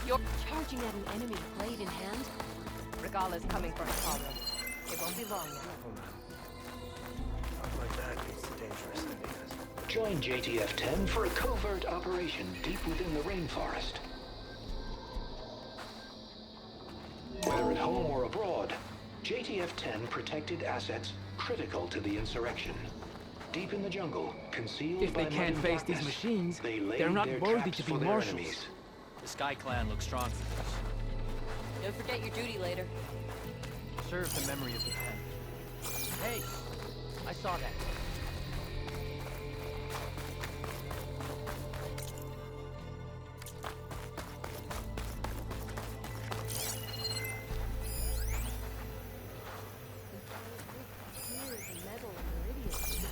You're charging at an enemy, blade in hand. Regala's coming for Apollo. It won't be long now. Careful now. Talk like that leads to dangerous ideas. Join JTF-10 for a covert operation deep within the rainforest. Whether at home or abroad, JTF-10 protected assets critical to the insurrection. Deep in the jungle, concealed If they by can't muddy face these darkness, machines, they laid they're not their worthy traps to be for their marshals. enemies. The Sky Clan looks strong for this. Don't forget your duty later. Serve the memory of the pen. Hey! I saw that.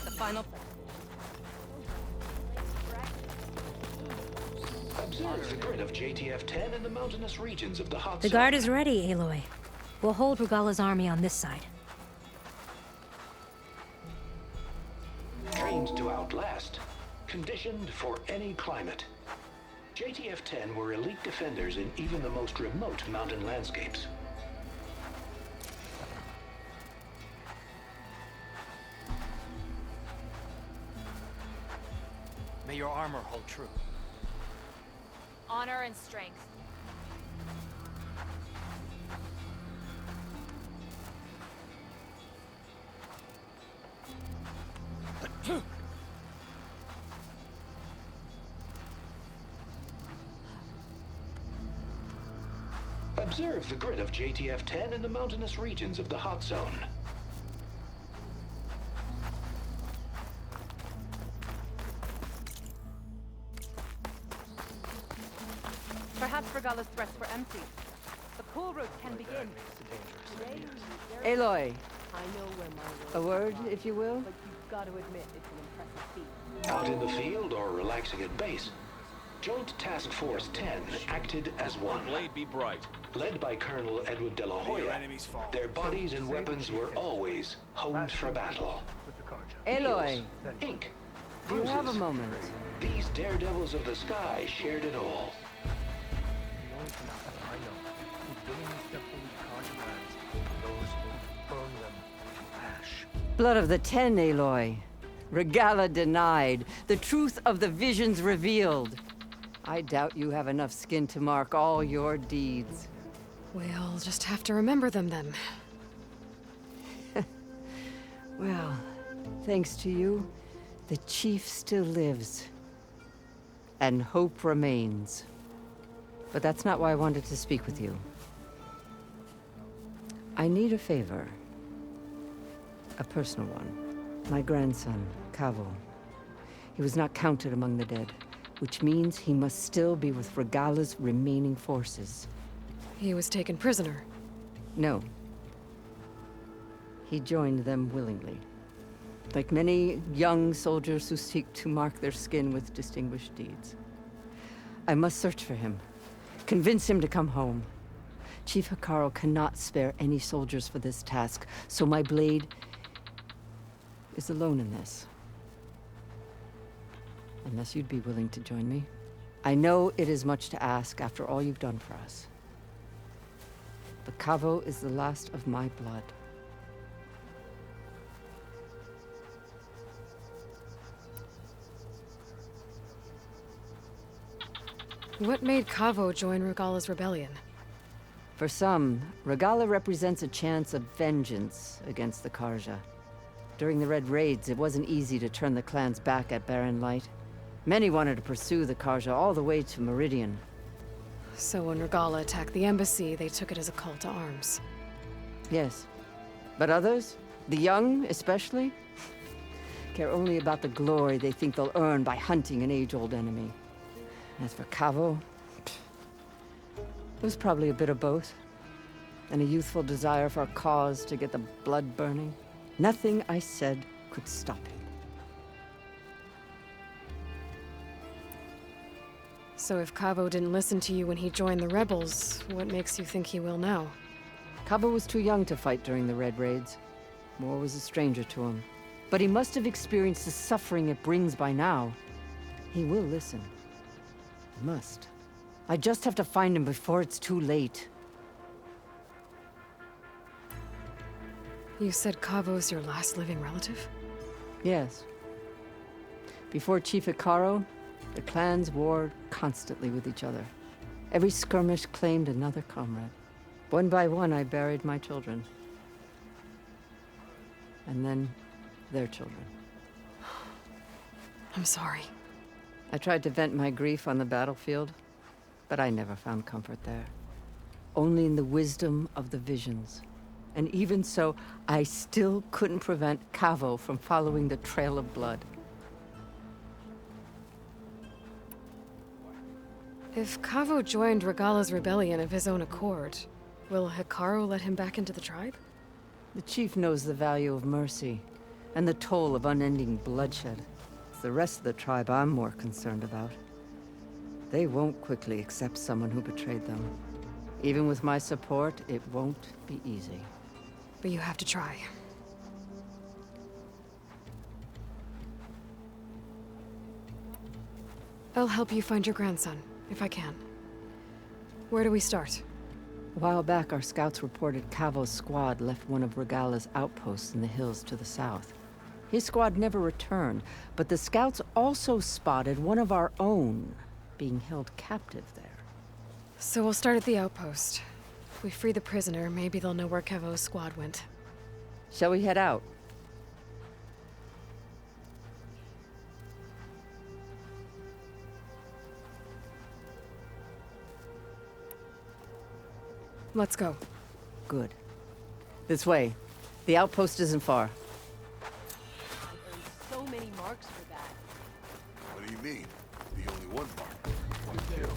The final... Observe the grid of JTF-10 in the mountainous regions of the hot The zone. guard is ready, Aloy. We'll hold Regala's army on this side. Trained to outlast, conditioned for any climate. JTF-10 were elite defenders in even the most remote mountain landscapes. May your armor hold true. Honor and strength. Observe the grid of JTF-10 in the mountainous regions of the hot zone. Perhaps Regala's threats were empty. The pull route can begin. Aloy, I know where my a word word, if you will? but you've got to admit it's an impressive feat. Out in the field or relaxing at base, Joint Task Force 10 acted as one. Blade be bright. Led by Colonel Edward De La Hoya, their bodies and weapons were always honed for battle. With the Karja. Aloy, Ink, do you have a bruises. moment? These daredevils of the sky shared it all. The only thing I know who willingly step forward to Karja lands are those who burn them to ash. Blood of the Ten, Aloy. Regala denied. The truth of the visions revealed. I doubt you have enough skin to mark all your deeds. We'll just have to remember them then. Well, thanks to you, the Chief still lives. And hope remains. But that's not why I wanted to speak with you. I need a favor. A personal one. My grandson, Kavo. He was not counted among the dead, which means he must still be with Regala's remaining forces. He was taken prisoner. No. He joined them willingly. Like many young soldiers who seek to mark their skin with distinguished deeds. I must search for him. Convince him to come home. Chief Hekarro cannot spare any soldiers for this task, so my blade is alone in this. Unless you'd be willing to join me. I know it is much to ask after all you've done for us. But Kavo is the last of my blood. What made Kavo join Regala's rebellion? For some, Regala represents a chance of vengeance against the Karja. During the Red Raids, it wasn't easy to turn the clans back at Barren Light. Many wanted to pursue the Karja all the way to Meridian. So when Regala attacked the embassy, they took it as a call to arms. Yes. But others, the young especially, care only about the glory they think they'll earn by hunting an age-old enemy. As for Kavo, it was probably a bit of both. And a youthful desire for a cause to get the blood burning. Nothing I said could stop him. So if Kavo didn't listen to you when he joined the rebels, what makes you think he will now? Kavo was too young to fight during the Red Raids. War was a stranger to him. But he must have experienced the suffering it brings by now. He will listen. He must. I just have to find him before it's too late. You said Cavo's your last living relative? Yes. Before Chief Icaro, the clans warred constantly with each other. Every skirmish claimed another comrade. One by one, I buried my children. And then, their children. I'm sorry. I tried to vent my grief on the battlefield, but I never found comfort there. Only in the wisdom of the visions. And even so, I still couldn't prevent Cavo from following the trail of blood. If Cavo joined Regala's rebellion of his own accord, will Hikaru let him back into the tribe? The chief knows the value of mercy, and the toll of unending bloodshed. It's the rest of the tribe I'm more concerned about. They won't quickly accept someone who betrayed them. Even with my support, it won't be easy. But you have to try. I'll help you find your grandson, if I can. Where do we start? A while back, our scouts reported Cavo's squad left one of Regala's outposts in the hills to the south. His squad never returned, but the scouts also spotted one of our own being held captive there. So we'll start at the outpost. If we free the prisoner, maybe they'll know where Cavo's squad went. Shall we head out? Let's go. Good. This way. The outpost isn't far. I earned so many marks for that. What do you mean? The only one mark. One kill.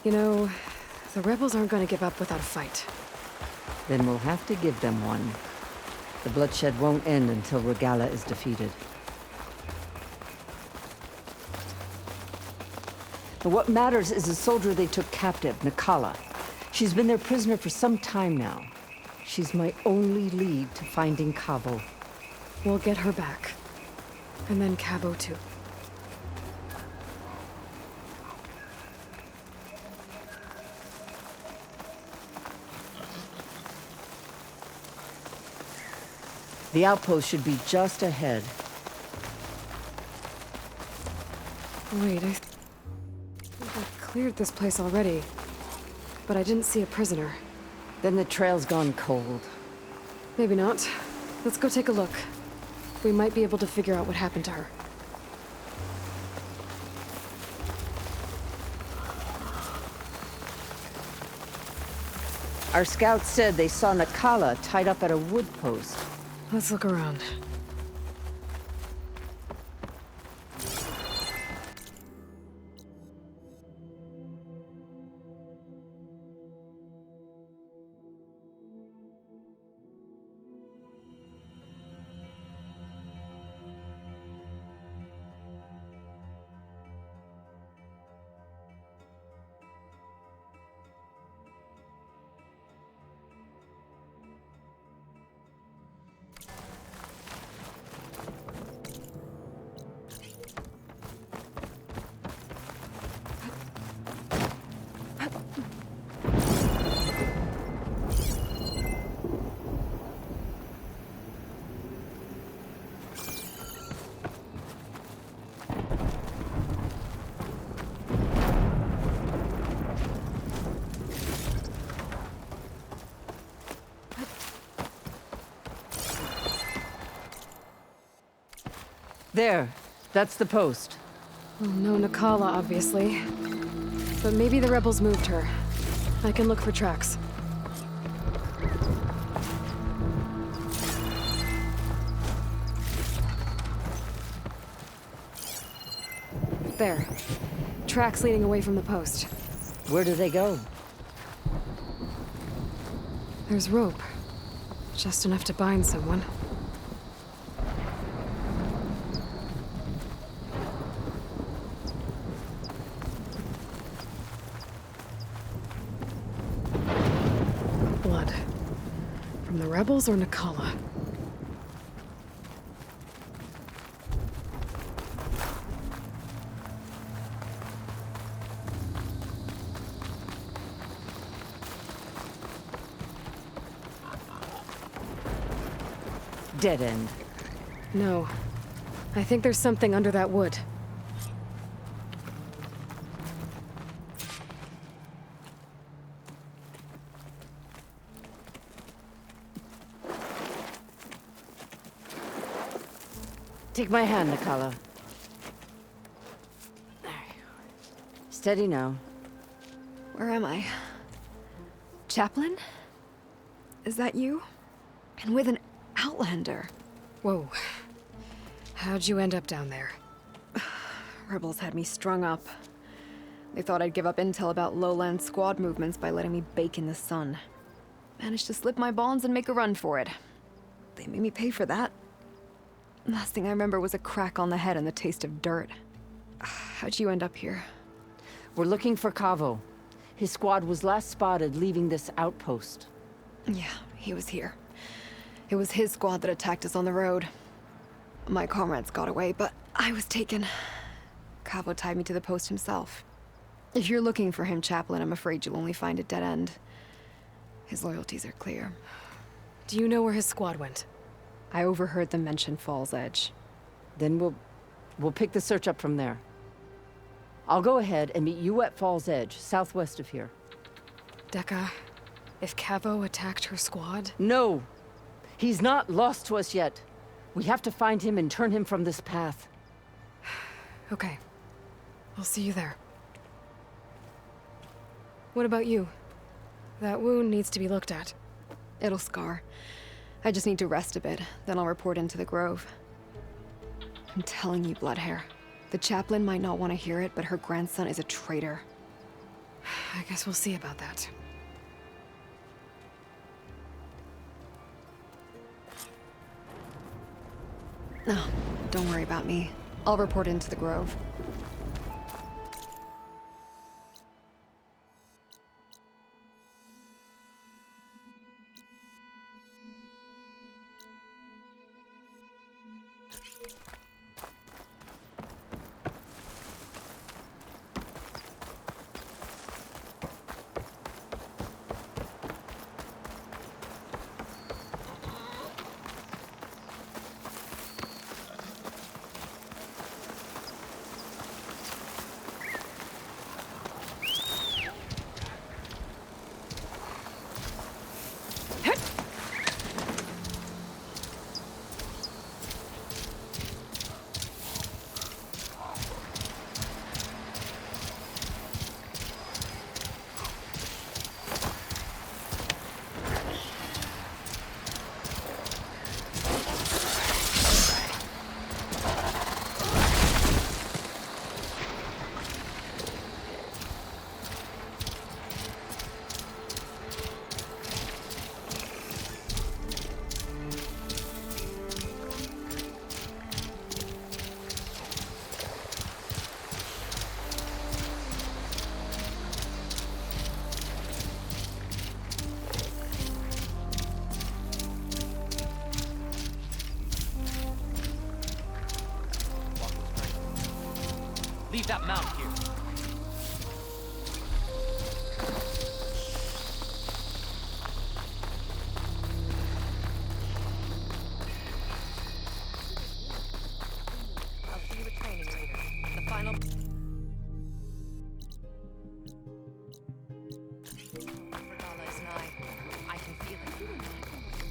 You know, the rebels aren't going to give up without a fight. Then we'll have to give them one. The bloodshed won't end until Regala is defeated. But what matters is the soldier they took captive, Nakala. She's been their prisoner for some time now. She's my only lead to finding Cavo. We'll get her back. And then Cavo too. The outpost should be just ahead. Wait, I think I cleared this place already. But I didn't see a prisoner. Then the trail's gone cold. Maybe not. Let's go take a look. We might be able to figure out what happened to her. Our scouts said they saw Nakala tied up at a wood post. Let's look around. There. That's the post. Well, no Nakala, obviously. But maybe the rebels moved her. I can look for tracks. There. tracks leading away from the post. Where do they go? There's rope. Just enough to bind someone. Blood. From the rebels or Nakala? Dead end. No. I think there's something under that wood. Take my hand, Nakala. Steady now. Where am I? Chaplain? Is that you? And with an Outlander. Whoa. How'd you end up down there? Rebels had me strung up. They thought I'd give up intel about lowland squad movements by letting me bake in the sun. Managed to slip my bonds and make a run for it. They made me pay for that. Last thing I remember was a crack on the head and the taste of dirt. How'd you end up here? We're looking for Cavo. His squad was last spotted leaving this outpost. Yeah, he was here. It was his squad that attacked us on the road. My comrades got away, but I was taken. Cavo tied me to the post himself. If you're looking for him, Chaplain, I'm afraid you'll only find a dead end. His loyalties are clear. Do you know where his squad went? I overheard them mention Fall's Edge. Then we'll pick the search up from there. I'll go ahead and meet you at Fall's Edge, southwest of here. Dekka, if Cavo attacked her squad... No! He's not lost to us yet. We have to find him and turn him from this path. Okay. I'll see you there. What about you? That wound needs to be looked at. It'll scar. I just need to rest a bit, then I'll report into the Grove. I'm telling you, Bloodhair. The chaplain might not want to hear it, but her grandson is a traitor. I guess we'll see about that. No, don't worry about me. I'll report into the Grove. Leave that mount here. I'll see you at training later. The final... Regala is nigh. I can feel it.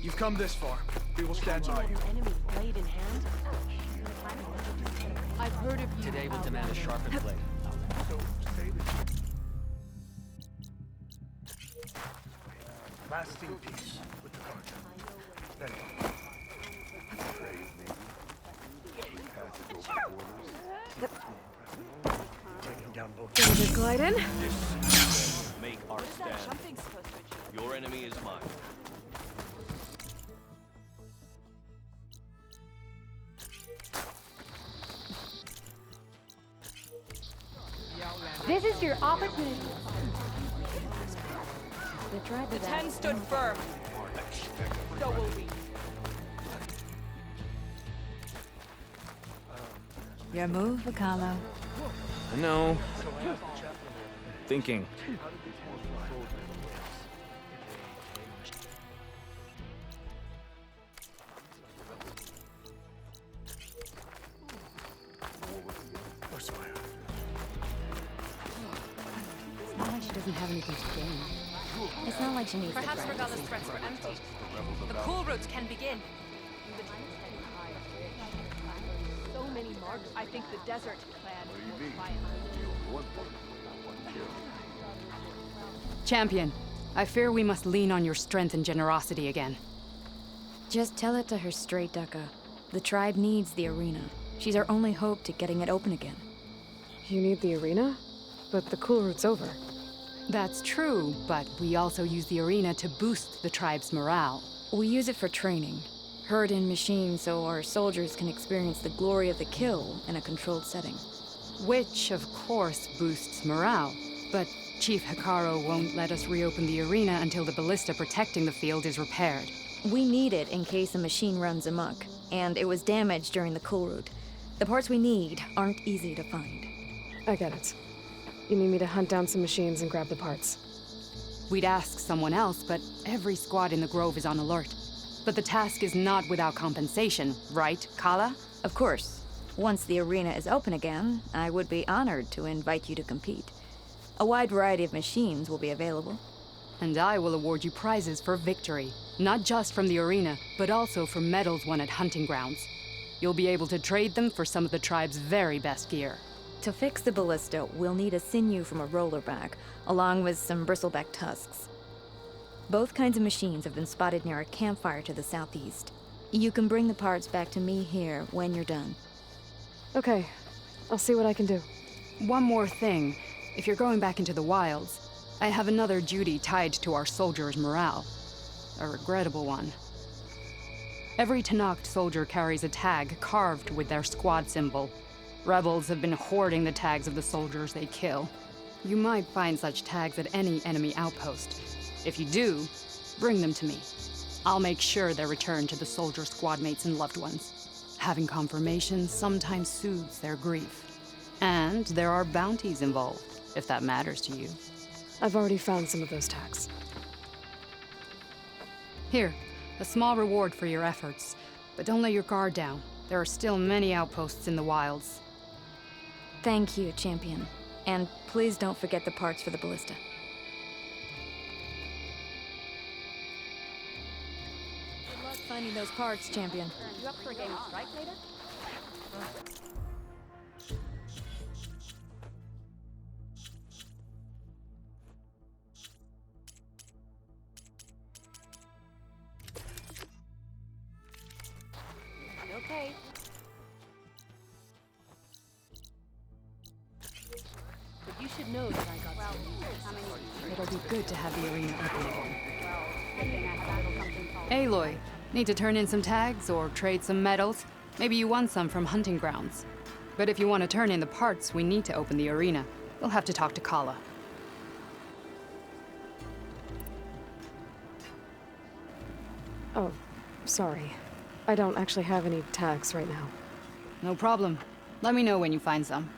You've come this far. We will stand by you. An enemy blade in hand? I've heard of you. Today will demand a sharpened blade. So, say that lasting peace with the Carja. Then, taking down down low. Just glide in. Make our stand. Your enemy is mine. This is your opportunity. The tribe The is 10 stood firm. So will we. Your move, Vakalo. No. Thinking. It's not like she doesn't have anything to gain. It's not like she needs Perhaps the Regalla's threats were empty. The cool routes can begin. so many marks. I think the desert plan will triumph. Champion, I fear we must lean on your strength and generosity again. Just tell it to her straight, Ducka. The tribe needs the arena. She's our only hope to getting it open again. You need the arena? But the cool route's over. That's true, but we also use the arena to boost the tribe's morale. We use it for training. Herd in machines so our soldiers can experience the glory of the kill in a controlled setting. Which, of course, boosts morale. But Chief Hekarro won't let us reopen the arena until the ballista protecting the field is repaired. We need it in case a machine runs amok, and it was damaged during the cool route. The parts we need aren't easy to find. I get it. You need me to hunt down some machines and grab the parts. We'd ask someone else, but every squad in the Grove is on alert. But the task is not without compensation, right, Kala? Of course. Once the arena is open again, I would be honored to invite you to compete. A wide variety of machines will be available. And I will award you prizes for victory. Not just from the arena, but also for medals won at hunting grounds. You'll be able to trade them for some of the tribe's very best gear. To fix the ballista, we'll need a sinew from a rollerback, along with some bristleback tusks. Both kinds of machines have been spotted near a campfire to the southeast. You can bring the parts back to me here when you're done. Okay, I'll see what I can do. One more thing. If you're going back into the wilds, I have another duty tied to our soldiers' morale. A regrettable one. Every Tenakth soldier carries a tag carved with their squad symbol. Rebels have been hoarding the tags of the soldiers they kill. You might find such tags at any enemy outpost. If you do, bring them to me. I'll make sure they're returned to the soldier squad mates and loved ones. Having confirmation sometimes soothes their grief. And there are bounties involved, if that matters to you. I've already found some of those tags. Here, a small reward for your efforts. But don't let your guard down. There are still many outposts in the wilds. Thank you, Champion. And please don't forget the parts for the ballista. Good luck finding those parts, Champion. You up for a game of strike later? Okay. But you should know that I got It'll be good to have the arena open again. Aloy, need to turn in some tags or trade some medals? Maybe you won some from hunting grounds. But if you want to turn in the parts, we need to open the arena. We'll have to talk to Kala. Oh, sorry. I don't actually have any tags right now. No problem. Let me know when you find some.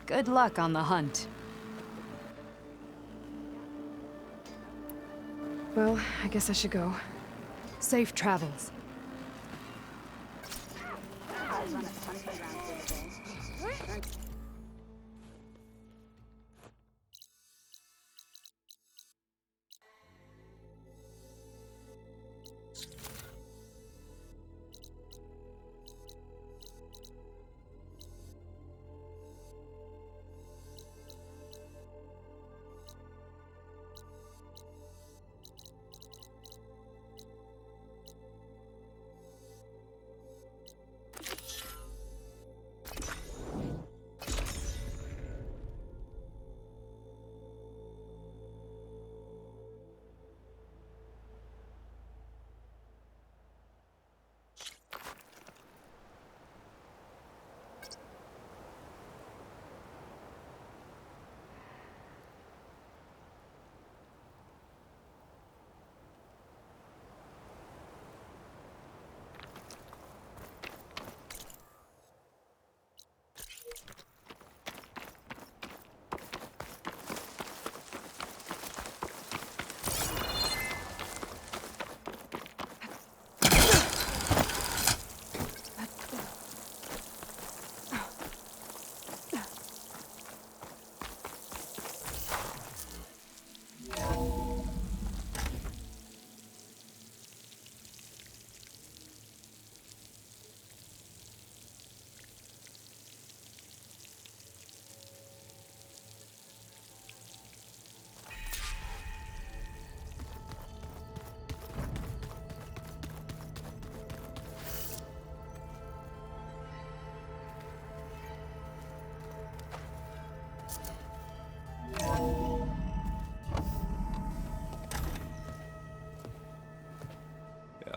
Good luck on the hunt. Well, I guess I should go. Safe travels.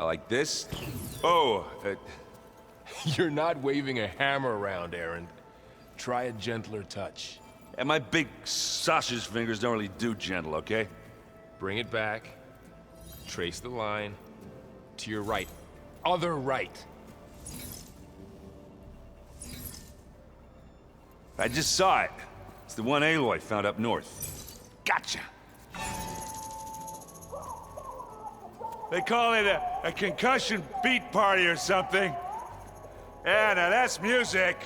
Like this? Oh, You're not waving a hammer around, Aaron. Try a gentler touch. and my big sausage fingers don't really do gentle, okay? Bring it back. Trace the line. To your right. Other right. I just saw it. It's the one Aloy found up north. Gotcha! They call it a concussion beat party or something. Yeah, now that's music.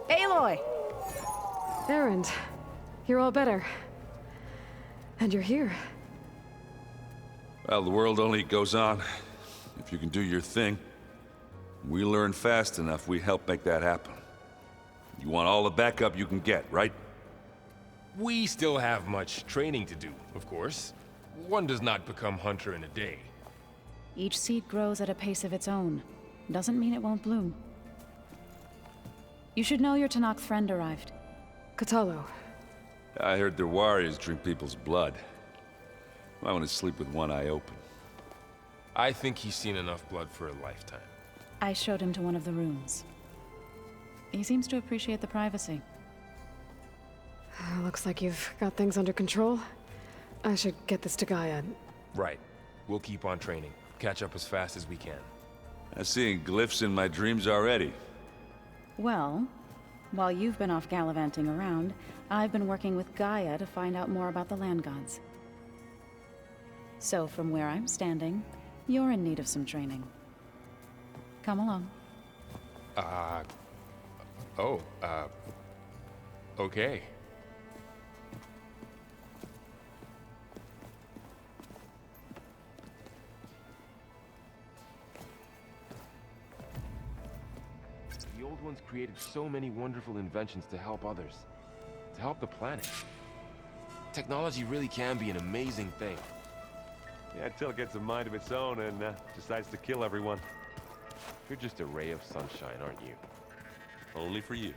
Aloy! Erend, you're all better. And you're here. Well, the world only goes on if you can do your thing. We learn fast enough, we help make that happen. You want all the backup you can get, right? We still have much training to do, of course. One does not become hunter in a day. Each seed grows at a pace of its own. Doesn't mean it won't bloom. You should know your Tenakth friend arrived. Kotallo. I heard their warriors drink people's blood. I want to sleep with one eye open. I think he's seen enough blood for a lifetime. I showed him to one of the rooms. He seems to appreciate the privacy. Looks like you've got things under control. I should get this to Gaia. Right. We'll keep on training. Catch up as fast as we can. I'm seeing glyphs in my dreams already. Well, while you've been off gallivanting around, I've been working with Gaia to find out more about the land gods. So from where I'm standing, you're in need of some training. Come along. Okay. The Old Ones created so many wonderful inventions to help others. To help the planet. Technology really can be an amazing thing. Yeah, until it gets a mind of its own and decides to kill everyone. You're just a ray of sunshine, aren't you? Only for you.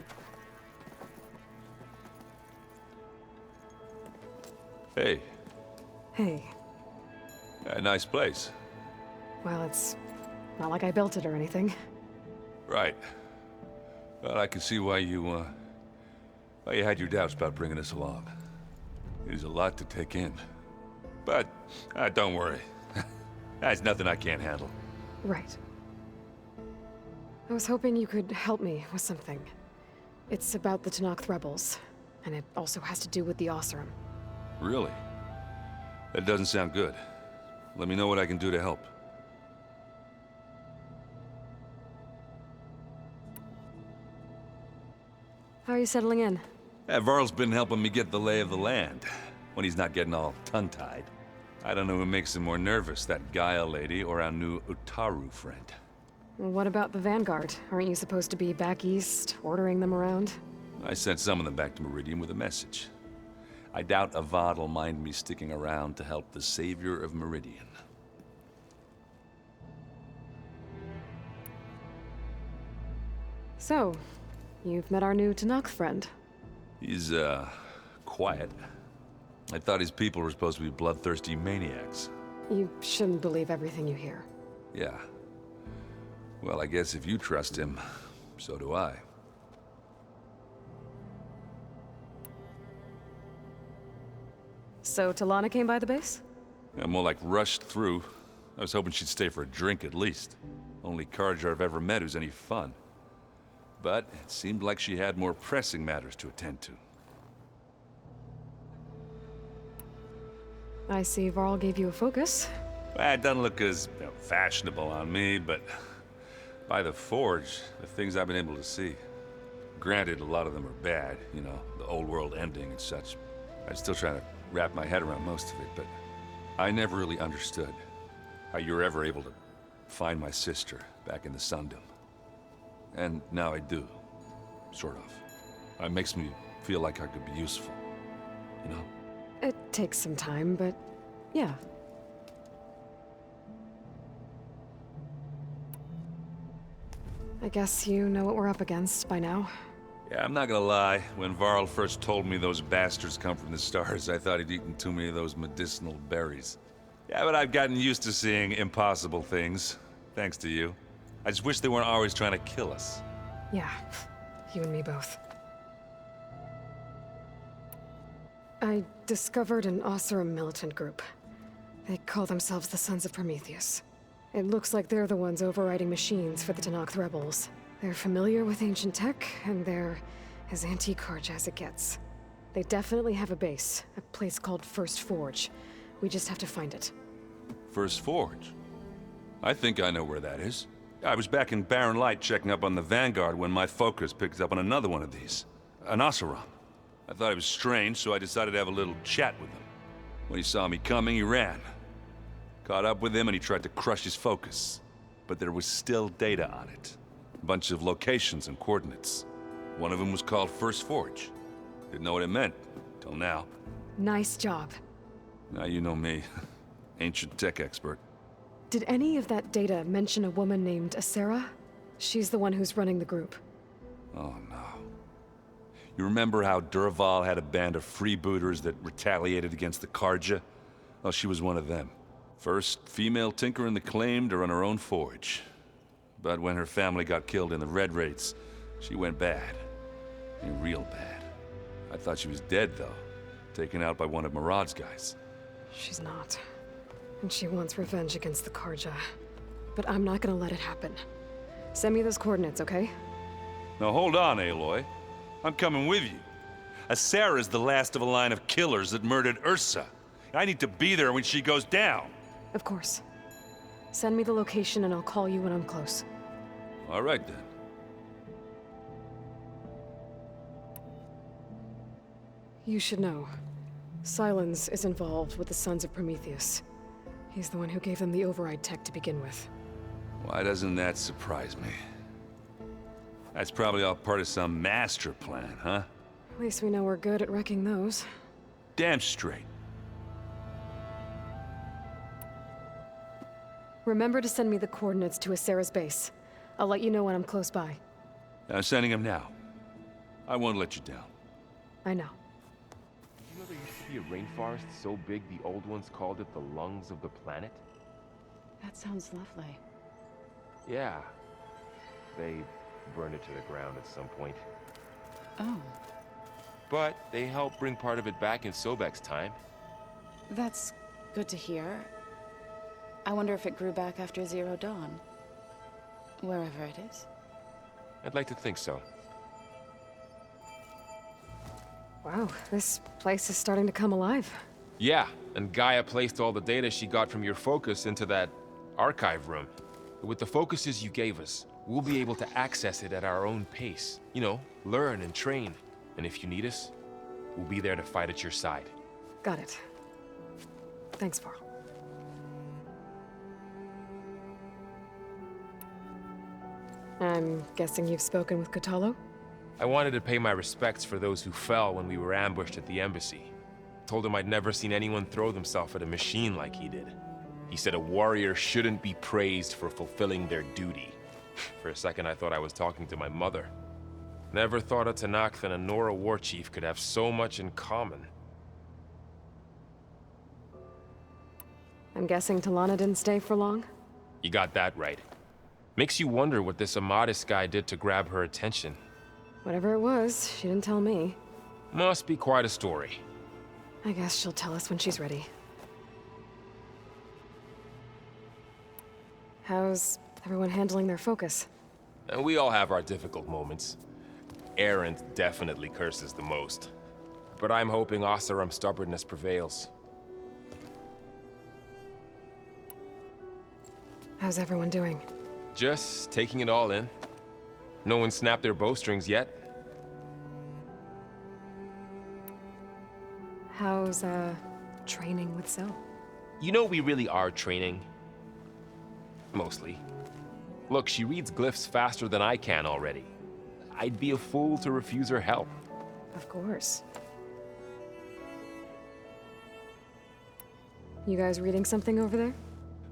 Hey. Hey. A nice place. Well, it's not like I built it or anything. Right. Well, I can see why you had your doubts about bringing us along. It is a lot to take in. But, don't worry. That's nothing I can't handle. Right. I was hoping you could help me with something. It's about the Tenakth rebels, and it also has to do with the Oseram. Really? That doesn't sound good. Let me know what I can do to help. How are you settling in? Varl's been helping me get the lay of the land, when he's not getting all tongue-tied. I don't know who makes him more nervous, that Gaia lady or our new Utaru friend. What about the Vanguard? Aren't you supposed to be back east, ordering them around? I sent some of them back to Meridian with a message. I doubt Avad will mind me sticking around to help the savior of Meridian. So, you've met our new Tenakth friend. He's, quiet. I thought his people were supposed to be bloodthirsty maniacs. You shouldn't believe everything you hear. Yeah. Well, I guess if you trust him, so do I. So, Talana came by the base? Yeah, more like rushed through. I was hoping she'd stay for a drink at least. Only Carja I've ever met who's any fun. But it seemed like she had more pressing matters to attend to. I see Varl gave you a focus. Well, it doesn't look as fashionable on me, but by the Forge, the things I've been able to see. Granted, a lot of them are bad, you know, the old world ending and such. I'm still trying to wrap my head around most of it, but I never really understood how you were ever able to find my sister back in the Sundom. And now I do, sort of. It makes me feel like I could be useful, you know? It takes some time, but yeah. I guess you know what we're up against by now. Yeah, I'm not gonna lie. When Varl first told me those bastards come from the stars, I thought he'd eaten too many of those medicinal berries. Yeah, but I've gotten used to seeing impossible things, thanks to you. I just wish they weren't always trying to kill us. Yeah, you and me both. I discovered an Oseram militant group. They call themselves the Sons of Prometheus. It looks like they're the ones overriding machines for the Tenakth rebels. They're familiar with ancient tech, and they're as anti-Karja as it gets. They definitely have a base, a place called First Forge. We just have to find it. First Forge? I think I know where that is. I was back in Barren Light checking up on the Vanguard when my focus picked up on another one of these. An Oseram. I thought it was strange, so I decided to have a little chat with him. When he saw me coming, he ran. Caught up with him and he tried to crush his focus. But there was still data on it. A bunch of locations and coordinates. One of them was called First Forge. Didn't know what it meant, till now. Nice job. Now you know me. Ancient tech expert. Did any of that data mention a woman named Asera? She's the one who's running the group. Oh no. You remember how Durval had a band of freebooters that retaliated against the Karja? Well, she was one of them. First female tinker in the claim to run her own forge. But when her family got killed in the Red Raids, she went bad. Real bad. I thought she was dead, though. Taken out by one of Murad's guys. She's not. And she wants revenge against the Karja. But I'm not gonna let it happen. Send me those coordinates, okay? Now hold on, Aloy. I'm coming with you. Asera's the last of a line of killers that murdered Ursa. I need to be there when she goes down. Of course. Send me the location and I'll call you when I'm close. All right, then. You should know. Sylens is involved with the Sons of Prometheus. He's the one who gave them the override tech to begin with. Why doesn't that surprise me? That's probably all part of some master plan, huh? At least we know we're good at wrecking those. Damn straight. Remember to send me the coordinates to Asera's base. I'll let you know when I'm close by. I'm sending him now. I won't let you down. I know. You know there used to be a rainforest so big the old ones called it the lungs of the planet? That sounds lovely. Yeah. They burned it to the ground at some point. Oh. But they helped bring part of it back in Sobek's time. That's good to hear. I wonder if it grew back after Zero Dawn. Wherever it is. I'd like to think so. Wow, this place is starting to come alive. Yeah, and Gaia placed all the data she got from your focus into that archive room. With the focuses you gave us, we'll be able to access it at our own pace. You know, learn and train. And if you need us, we'll be there to fight at your side. Got it. Thanks, Varl. I'm guessing you've spoken with Kotallo? I wanted to pay my respects for those who fell when we were ambushed at the embassy. Told him I'd never seen anyone throw themselves at a machine like he did. He said a warrior shouldn't be praised for fulfilling their duty. For a second I thought I was talking to my mother. Never thought a Tenakth and a Nora war chief could have so much in common. I'm guessing Talana didn't stay for long? You got that right. Makes you wonder what this Amadis guy did to grab her attention. Whatever it was, she didn't tell me. Must be quite a story. I guess she'll tell us when she's ready. How's everyone handling their focus? And we all have our difficult moments. Erend definitely curses the most. But I'm hoping Oseram's stubbornness prevails. How's everyone doing? Just taking it all in. No one snapped their bowstrings yet. How's, training with Zoe? You know we really are training. Mostly. Look, she reads glyphs faster than I can already. I'd be a fool to refuse her help. Of course. You guys reading something over there?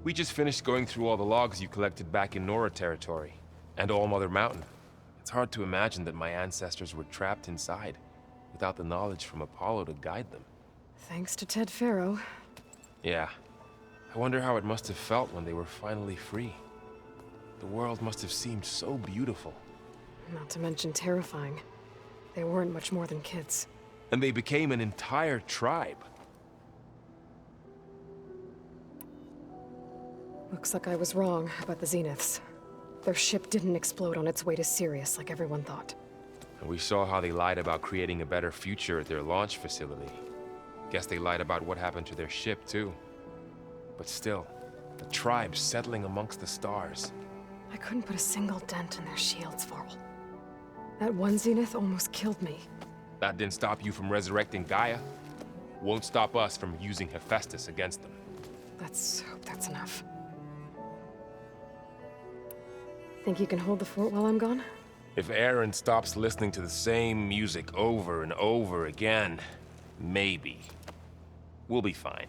We just finished going through all the logs you collected back in Nora territory, and All Mother Mountain. It's hard to imagine that my ancestors were trapped inside, without the knowledge from Apollo to guide them. Thanks to Ted Faro. Yeah. I wonder how it must have felt when they were finally free. The world must have seemed so beautiful. Not to mention terrifying. They weren't much more than kids. And they became an entire tribe. Looks like I was wrong about the Zeniths. Their ship didn't explode on its way to Sirius like everyone thought. And we saw how they lied about creating a better future at their launch facility. Guess they lied about what happened to their ship, too. But still, the tribe settling amongst the stars. I couldn't put a single dent in their shields, Varl. That one Zenith almost killed me. That didn't stop you from resurrecting Gaia. Won't stop us from using Hephaestus against them. Let's hope that's enough. Think you can hold the fort while I'm gone? If Aaron stops listening to the same music over and over again, maybe. We'll be fine.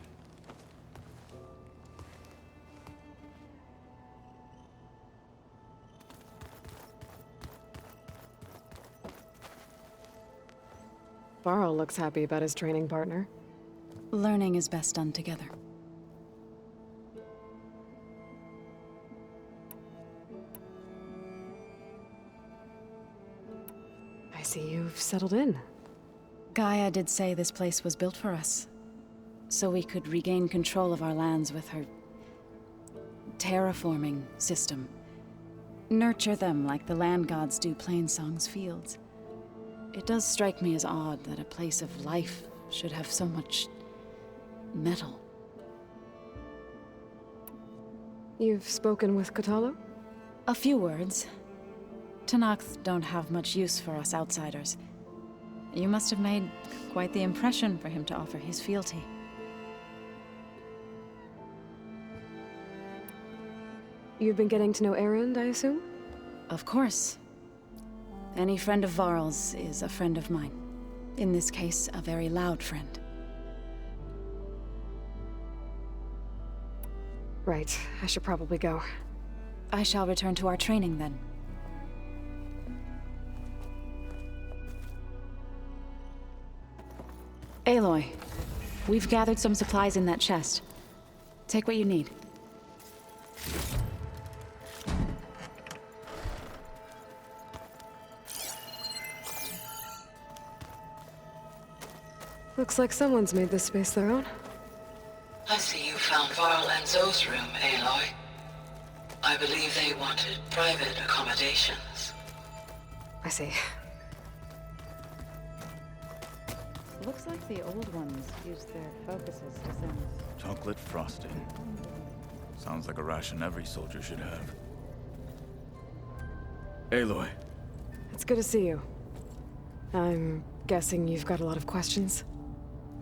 Varl looks happy about his training partner. Learning is best done together. I see you've settled in. Gaia did say this place was built for us, so we could regain control of our lands with her terraforming system. Nurture them like the land gods do Plainsong's fields. It does strike me as odd that a place of life should have so much metal. You've spoken with Kotallo? A few words. Tenakth don't have much use for us outsiders. You must have made quite the impression for him to offer his fealty. You've been getting to know Erend, I assume? Of course. Any friend of Varl's is a friend of mine. In this case, a very loud friend. Right, I should probably go. I shall return to our training then. Aloy, we've gathered some supplies in that chest. Take what you need. Looks like someone's made this space their own. I see you found Varl and Zoe's room, Aloy. I believe they wanted private accommodations. I see. Looks like the old ones used their focuses to send. Chocolate frosting. Sounds like a ration every soldier should have. Aloy. It's good to see you. I'm guessing you've got a lot of questions?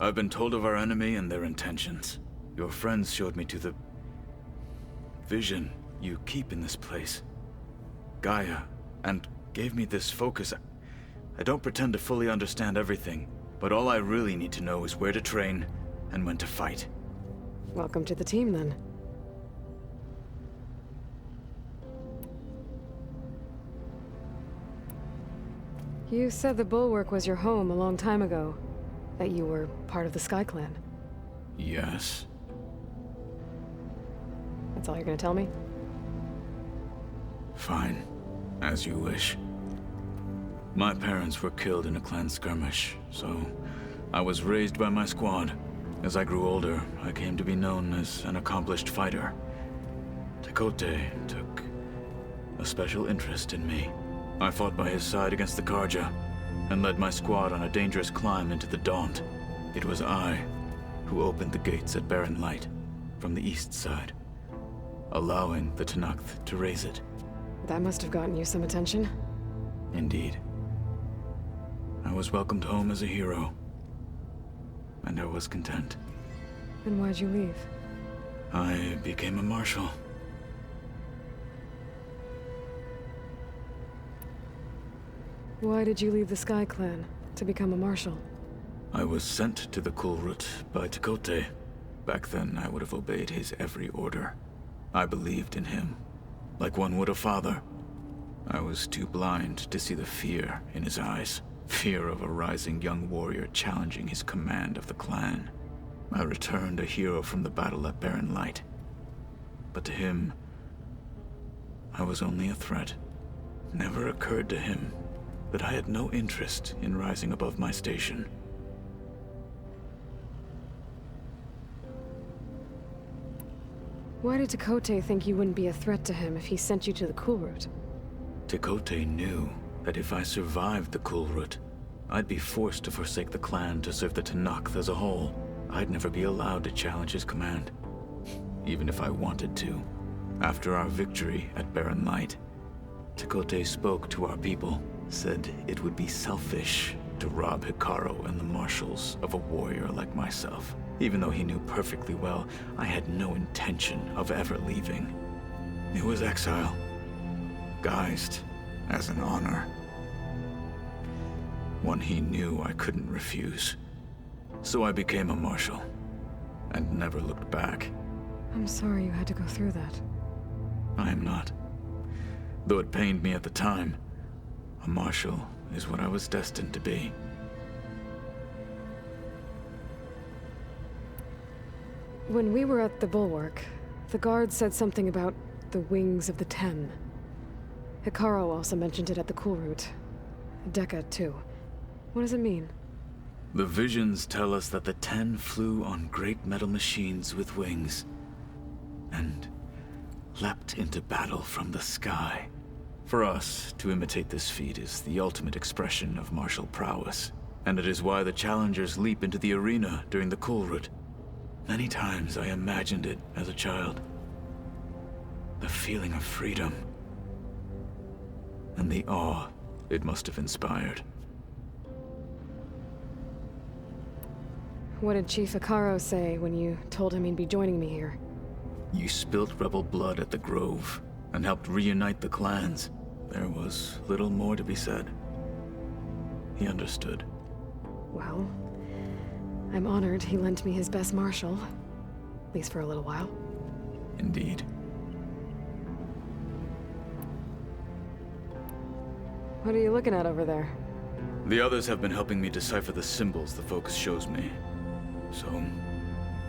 I've been told of our enemy and their intentions. Your friends showed me to the vision you keep in this place. Gaia, and gave me this focus. I don't pretend to fully understand everything, but all I really need to know is where to train and when to fight. Welcome to the team, then. You said the Bulwark was your home a long time ago. That you were part of the Sky Clan. Yes. That's all you're gonna tell me? Fine. As you wish. My parents were killed in a clan skirmish, so I was raised by my squad. As I grew older, I came to be known as an accomplished fighter. Tekotteh took a special interest in me. I fought by his side against the Carja, and led my squad on a dangerous climb into the Daunt. It was I who opened the gates at Barren Light from the east side, allowing the Tenakth to raise it. That must have gotten you some attention. Indeed. I was welcomed home as a hero, and I was content. Then why'd you leave? I became a marshal. Why did you leave the Sky Clan to become a marshal? I was sent to the Kulrut by Tekotteh. Back then, I would have obeyed his every order. I believed in him, like one would a father. I was too blind to see the fear in his eyes. Fear of a rising young warrior challenging his command of the clan. I returned a hero from the battle at Barren Light. But to him, I was only a threat. Never occurred to him that I had no interest in rising above my station. Why did Tekote think you wouldn't be a threat to him if he sent you to the Kulrut? Tekote knew that if I survived the Kulrut, I'd be forced to forsake the clan to serve the Tenakth as a whole. I'd never be allowed to challenge his command, even if I wanted to. After our victory at Barren Light, Tekote spoke to our people, said it would be selfish to rob Hekarro and the marshals of a warrior like myself. Even though he knew perfectly well I had no intention of ever leaving. It was exile, guised as an honor. One he knew I couldn't refuse. So I became a marshal, and never looked back. I'm sorry you had to go through that. I am not. Though it pained me at the time, a marshal is what I was destined to be. When we were at the Bulwark, the guard said something about the Wings of the Ten. Hekarro also mentioned it at the Kulrut. Dekka, too. What does it mean? The visions tell us that the Ten flew on great metal machines with wings, and leapt into battle from the sky. For us, to imitate this feat is the ultimate expression of martial prowess, and it is why the challengers leap into the arena during the Kulrut. Many times I imagined it as a child. The feeling of freedom, and the awe it must have inspired. What did Chief Hekarro say when you told him he'd be joining me here? You spilt rebel blood at the Grove, and helped reunite the clans. There was little more to be said. He understood. Well, I'm honored he lent me his best marshal. At least for a little while. Indeed. What are you looking at over there? The others have been helping me decipher the symbols the Focus shows me. So,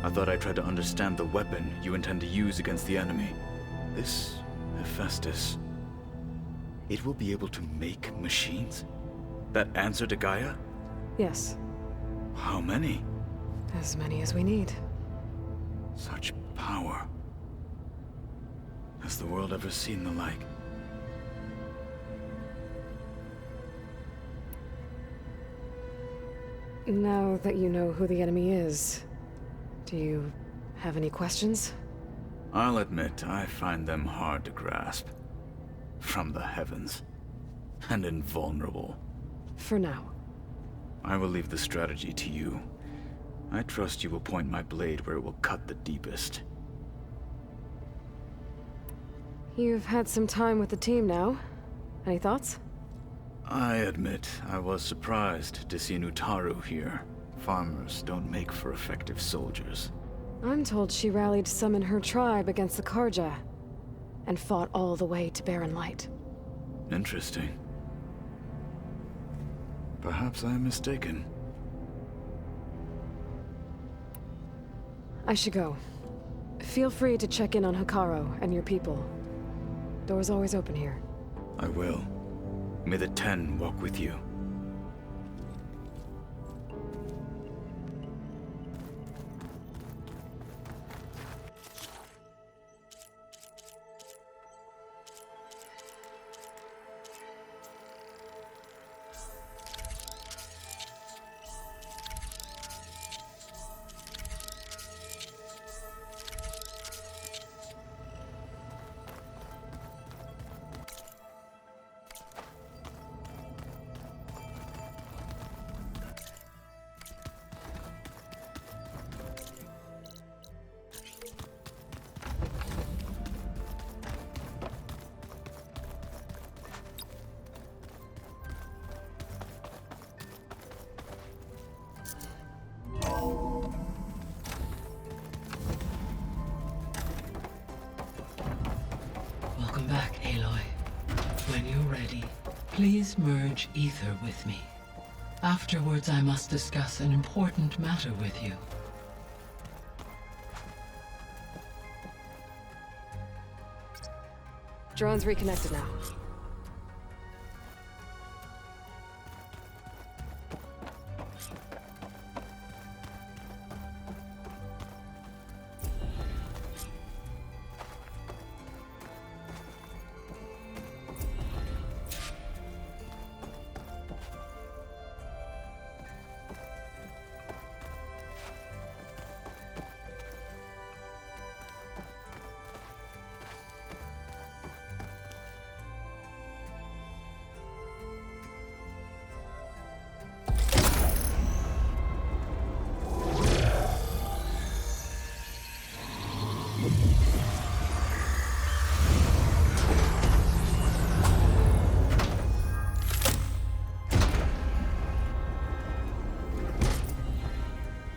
I thought I'd try to understand the weapon you intend to use against the enemy. This Hephaestus. It will be able to make machines? That answer to Gaia? Yes. How many? As many as we need. Such power. Has the world ever seen the like? Now that you know who the enemy is, do you have any questions? I'll admit, I find them hard to grasp. From the heavens. And invulnerable. For now. I will leave the strategy to you. I trust you will point my blade where it will cut the deepest. You've had some time with the team now. Any thoughts? I admit, I was surprised to see Nutaru here. Farmers don't make for effective soldiers. I'm told she rallied some in her tribe against the Karja, and fought all the way to Barren Light. Interesting. Perhaps I am mistaken. I should go. Feel free to check in on Hekarro and your people. Door's always open here. I will. May the Ten walk with you. Welcome back, Aloy. When you're ready, please merge ether with me. Afterwards, I must discuss an important matter with you. Drone's reconnected now.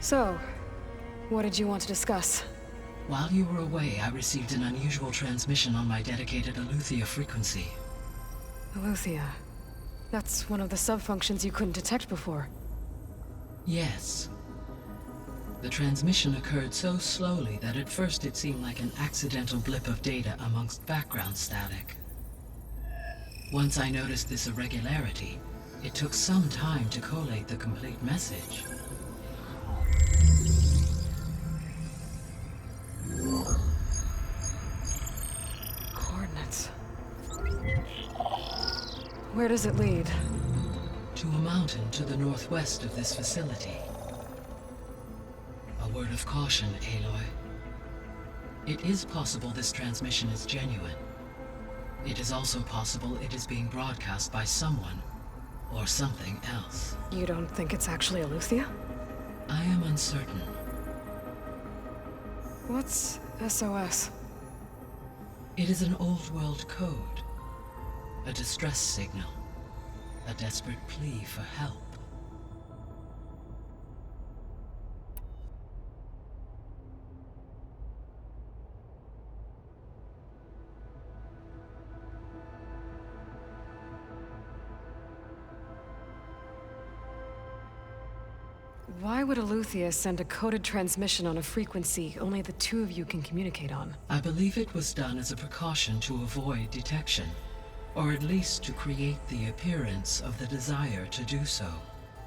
So, what did you want to discuss? While you were away, I received an unusual transmission on my dedicated Eleuthia frequency. Eleuthia. That's one of the sub-functions you couldn't detect before. Yes. The transmission occurred so slowly that at first it seemed like an accidental blip of data amongst background static. Once I noticed this irregularity, it took some time to collate the complete message. Coordinates. Where does it lead? To a mountain to the northwest of this facility. A word of caution, Aloy. It is possible this transmission is genuine. It is also possible it is being broadcast by someone or something else. You don't think it's actually Eleuthia? I am uncertain. What's SOS? It is an old-world code. A distress signal. A desperate plea for help. Why would Eleuthia send a coded transmission on a frequency only the two of you can communicate on? I believe it was done as a precaution to avoid detection, or at least to create the appearance of the desire to do so.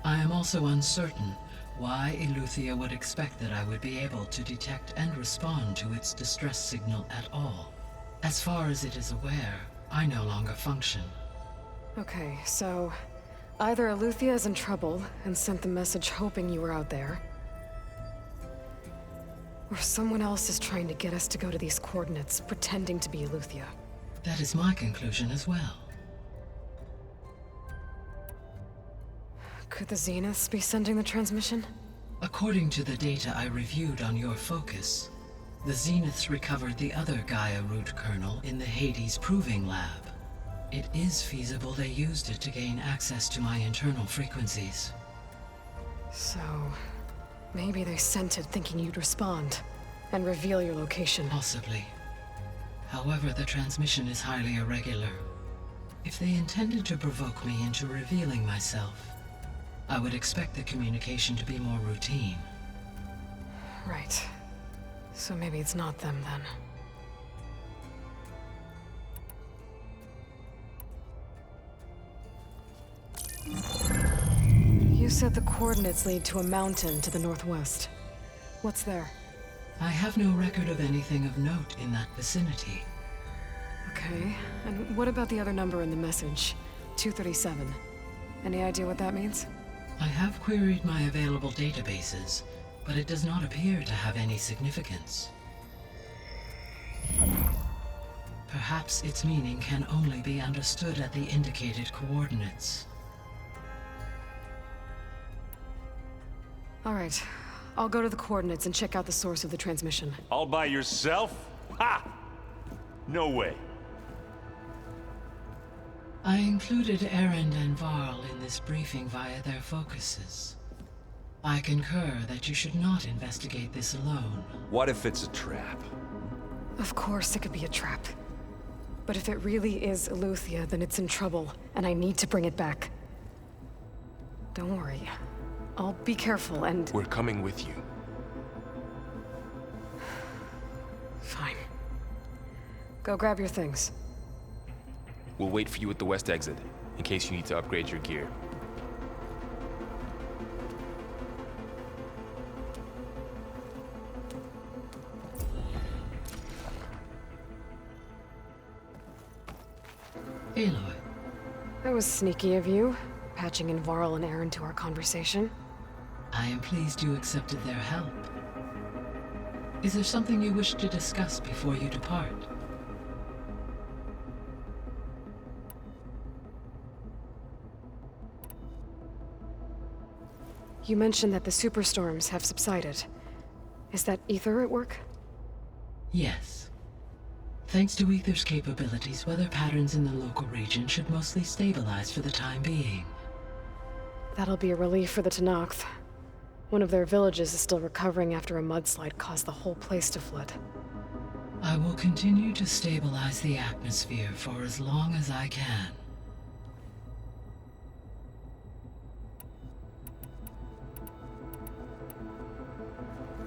I am also uncertain why Eleuthia would expect that I would be able to detect and respond to its distress signal at all. As far as it is aware, I no longer function. Okay, so either Eleuthia is in trouble and sent the message hoping you were out there, or someone else is trying to get us to go to these coordinates, pretending to be Eleuthia. That is my conclusion as well. Could the Zeniths be sending the transmission? According to the data I reviewed on your focus, the Zeniths recovered the other Gaia root kernel in the Hades Proving Lab. It is feasible they used it to gain access to my internal frequencies. So, maybe they sent it thinking you'd respond and reveal your location. Possibly. However, the transmission is highly irregular. If they intended to provoke me into revealing myself, I would expect the communication to be more routine. Right. So maybe it's not them then. You said the coordinates lead to a mountain to the northwest. What's there? I have no record of anything of note in that vicinity. Okay, and what about the other number in the message? 237. Any idea what that means? I have queried my available databases, but it does not appear to have any significance. Perhaps its meaning can only be understood at the indicated coordinates. All right, I'll go to the coordinates and check out the source of the transmission. All by yourself? Ha! No way. I included Erend and Varl in this briefing via their focuses. I concur that you should not investigate this alone. What if it's a trap? Of course it could be a trap. But if it really is Eleuthia, then it's in trouble, and I need to bring it back. Don't worry. I'll be careful and... We're coming with you. Fine. Go grab your things. We'll wait for you at the west exit, in case you need to upgrade your gear. Aloy. That was sneaky of you, patching in Varl and Aaron to our conversation. I am pleased you accepted their help. Is there something you wish to discuss before you depart? You mentioned that the superstorms have subsided. Is that Aether at work? Yes. Thanks to Aether's capabilities, weather patterns in the local region should mostly stabilize for the time being. That'll be a relief for the Tenakth. One of their villages is still recovering after a mudslide caused the whole place to flood. I will continue to stabilize the atmosphere for as long as I can.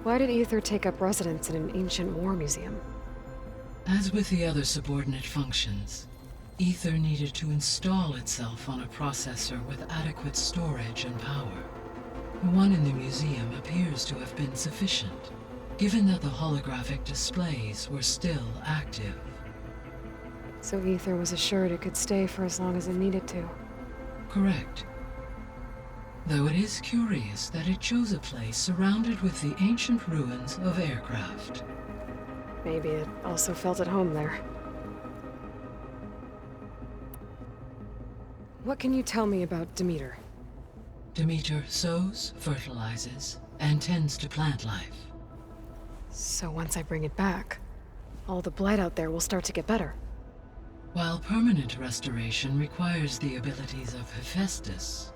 Why did Aether take up residence in an ancient war museum? As with the other subordinate functions, Aether needed to install itself on a processor with adequate storage and power. The one in the museum appears to have been sufficient, given that the holographic displays were still active. So Aether was assured it could stay for as long as it needed to. Correct. Though it is curious that it chose a place surrounded with the ancient ruins of aircraft. Maybe it also felt at home there. What can you tell me about Demeter? Demeter sows, fertilizes, and tends to plant life. So once I bring it back, all the blight out there will start to get better. While permanent restoration requires the abilities of Hephaestus,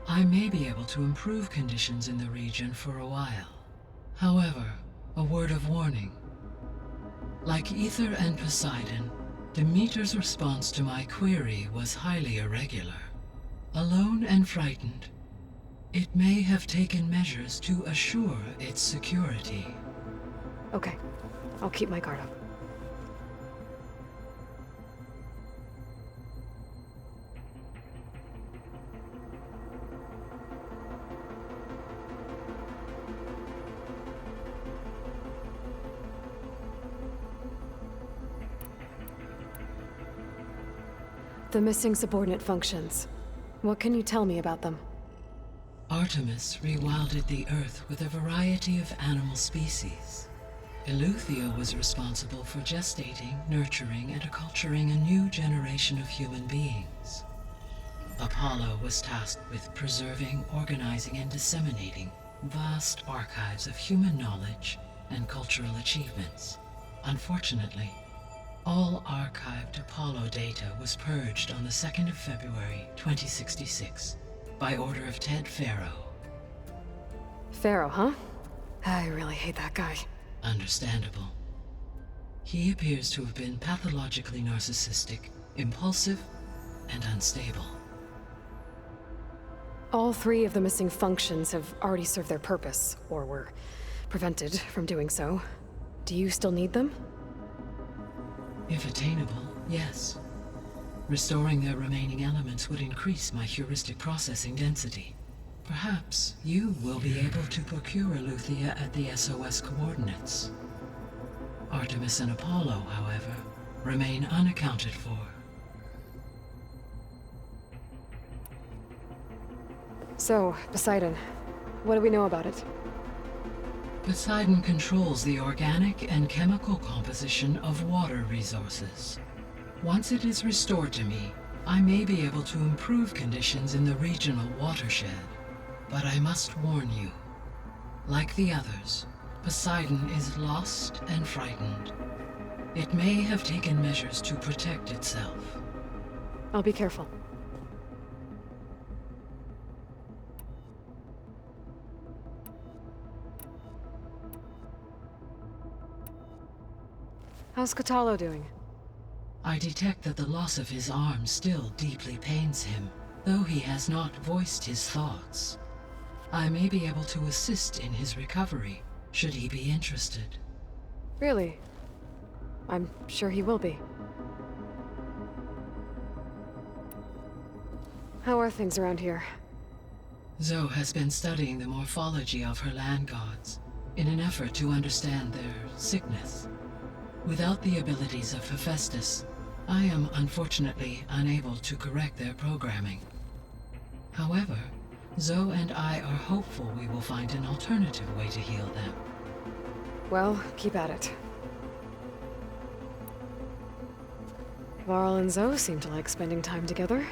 I may be able to improve conditions in the region for a while. However, a word of warning. Like Aether and Poseidon, Demeter's response to my query was highly irregular. Alone and frightened, it may have taken measures to assure its security. Okay, I'll keep my guard up. The missing subordinate functions. What can you tell me about them? Artemis rewilded the Earth with a variety of animal species. Eleuthia was responsible for gestating, nurturing, and acculturating a new generation of human beings. Apollo was tasked with preserving, organizing, and disseminating vast archives of human knowledge and cultural achievements. Unfortunately, all archived Apollo data was purged on the 2nd of February, 2066, by order of Ted Faro. Faro, huh? I really hate that guy. Understandable. He appears to have been pathologically narcissistic, impulsive, and unstable. All 3 of the missing functions have already served their purpose, or were prevented from doing so. Do you still need them? If attainable, yes. Restoring their remaining elements would increase my heuristic processing density. Perhaps you will be able to procure Eleuthia at the SOS coordinates. Artemis and Apollo, however, remain unaccounted for. So, Poseidon, what do we know about it? Poseidon controls the organic and chemical composition of water resources. Once it is restored to me, I may be able to improve conditions in the regional watershed. But I must warn you, like the others, Poseidon is lost and frightened. It may have taken measures to protect itself. I'll be careful. How's Kotallo doing? I detect that the loss of his arm still deeply pains him, though he has not voiced his thoughts. I may be able to assist in his recovery, should he be interested. Really? I'm sure he will be. How are things around here? Zoe has been studying the morphology of her land gods in an effort to understand their sickness. Without the abilities of Hephaestus, I am unfortunately unable to correct their programming. However, Zoe and I are hopeful we will find an alternative way to heal them. Well, keep at it. Varl and Zoe seem to like spending time together.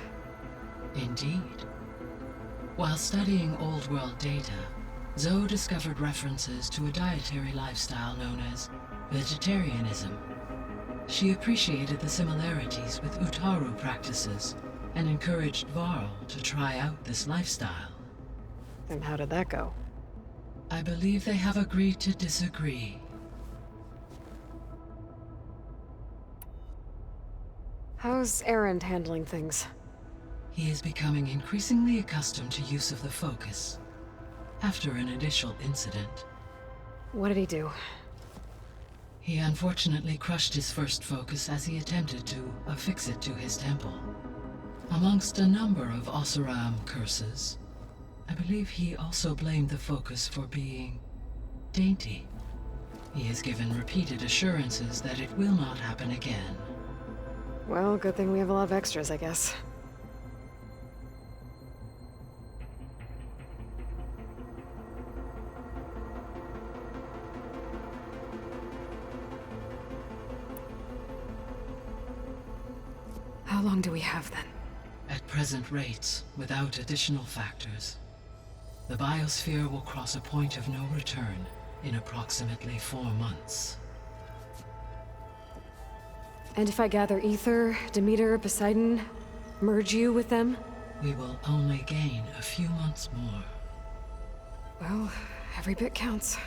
Indeed. While studying Old World data, Zoe discovered references to a dietary lifestyle known as vegetarianism. She appreciated the similarities with Utaru practices and encouraged Varl to try out this lifestyle. And how did that go? I believe they have agreed to disagree. How's Erend handling things? He is becoming increasingly accustomed to use of the focus after an initial incident. What did he do? He unfortunately crushed his first focus as he attempted to affix it to his temple. Amongst a number of Oseram curses, I believe he also blamed the focus for being dainty. He has given repeated assurances that it will not happen again. Well, good thing we have a lot of extras, I guess. How long do we have then? At present rates, without additional factors, the biosphere will cross a point of no return in approximately 4 months. And if I gather Ether, Demeter, Poseidon, merge you with them? We will only gain a few months more. Well, every bit counts.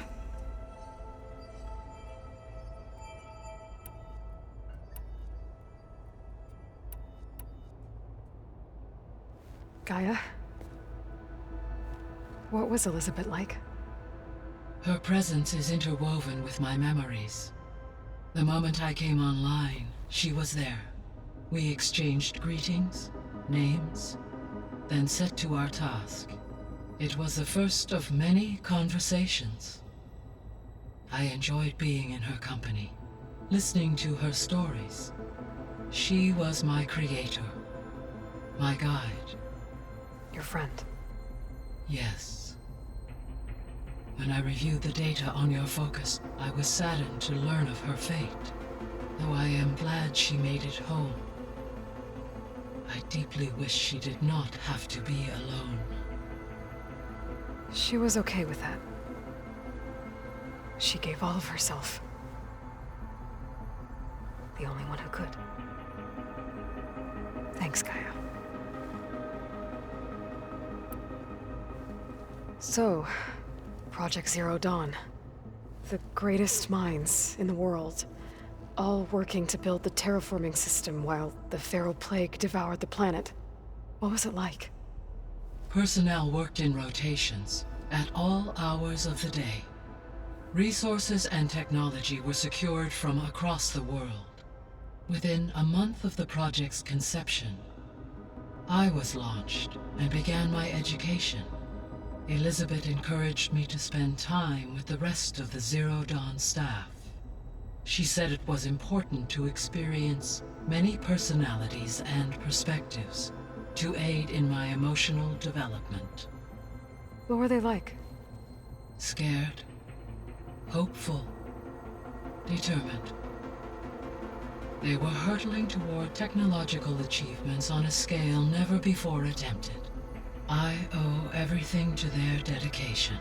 Gaia? What was Elizabeth like? Her presence is interwoven with my memories. The moment I came online, she was there. We exchanged greetings, names, then set to our task. It was the first of many conversations. I enjoyed being in her company, listening to her stories. She was my creator, my guide. Your friend? Yes. When I reviewed the data on your focus, I was saddened to learn of her fate, though I am glad she made it home. I deeply wish she did not have to be alone. She was okay with that. She gave all of herself. The only one who could. Thanks, Gaia. So, Project Zero Dawn. The greatest minds in the world, all working to build the terraforming system while the Feral Plague devoured the planet. What was it like? Personnel worked in rotations, at all hours of the day. Resources and technology were secured from across the world. Within a month of the project's conception, I was launched and began my education. Elizabeth encouraged me to spend time with the rest of the Zero Dawn staff. She said it was important to experience many personalities and perspectives to aid in my emotional development. What were they like? Scared, hopeful, determined. They were hurtling toward technological achievements on a scale never before attempted. I owe everything to their dedication.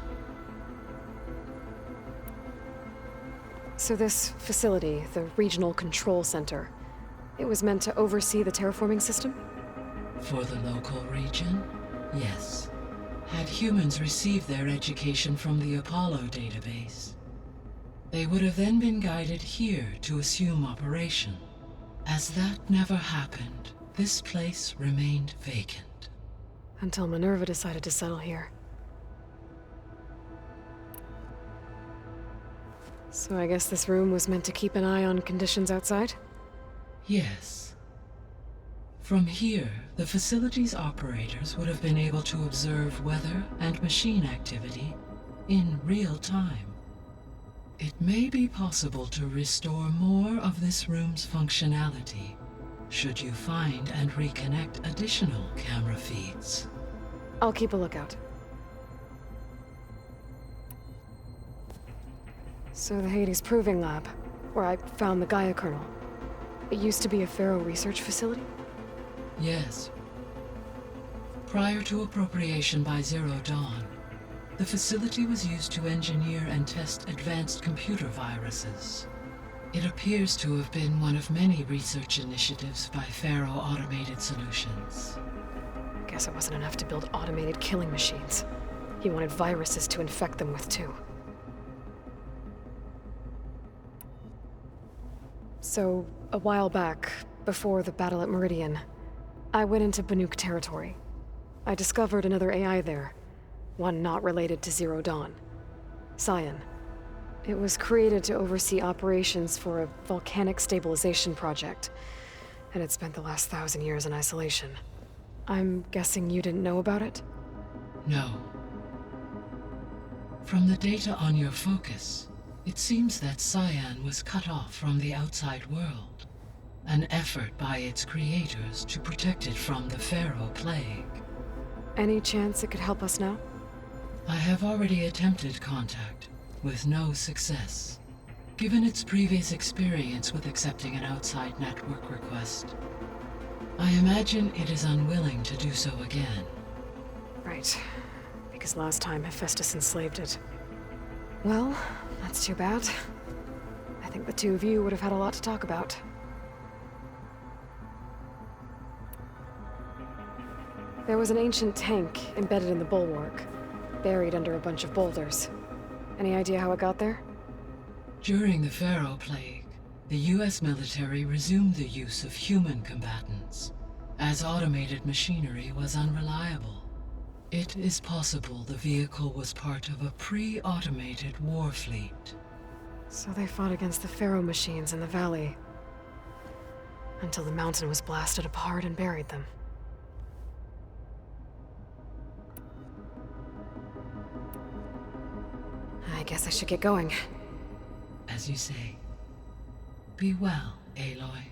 So this facility, the Regional Control Center, it was meant to oversee the terraforming system? For the local region, yes. Had humans received their education from the Apollo database, they would have then been guided here to assume operation. As that never happened, this place remained vacant. Until Minerva decided to settle here. So I guess this room was meant to keep an eye on conditions outside? Yes. From here, the facility's operators would have been able to observe weather and machine activity in real time. It may be possible to restore more of this room's functionality should you find and reconnect additional camera feeds. I'll keep a lookout. So the Hades Proving Lab, where I found the Gaia kernel. It used to be a Pharaoh research facility? Yes. Prior to appropriation by Zero Dawn, the facility was used to engineer and test advanced computer viruses. It appears to have been one of many research initiatives by Pharaoh Automated Solutions. Guess it wasn't enough to build automated killing machines. He wanted viruses to infect them with too. So, a while back, before the battle at Meridian, I went into Banuk territory. I discovered another AI there, one not related to Zero Dawn. Cyan. It was created to oversee operations for a volcanic stabilization project, and it spent the last 1,000 years in isolation. I'm guessing you didn't know about it? No. From the data on your focus, it seems that Cyan was cut off from the outside world, an effort by its creators to protect it from the Pharaoh Plague. Any chance it could help us now? I have already attempted contact, with no success. Given its previous experience with accepting an outside network request, I imagine it is unwilling to do so again. Right. Because last time Hephaestus enslaved it. Well, that's too bad. I think the two of you would have had a lot to talk about. There was an ancient tank embedded in the bulwark, buried under a bunch of boulders. Any idea how it got there? During the Pharaoh Plague, the US military resumed the use of human combatants, as automated machinery was unreliable. It is possible the vehicle was part of a pre-automated war fleet. So they fought against the Pharaoh machines in the valley, until the mountain was blasted apart and buried them. I guess I should get going. As you say. Be well, Aloy.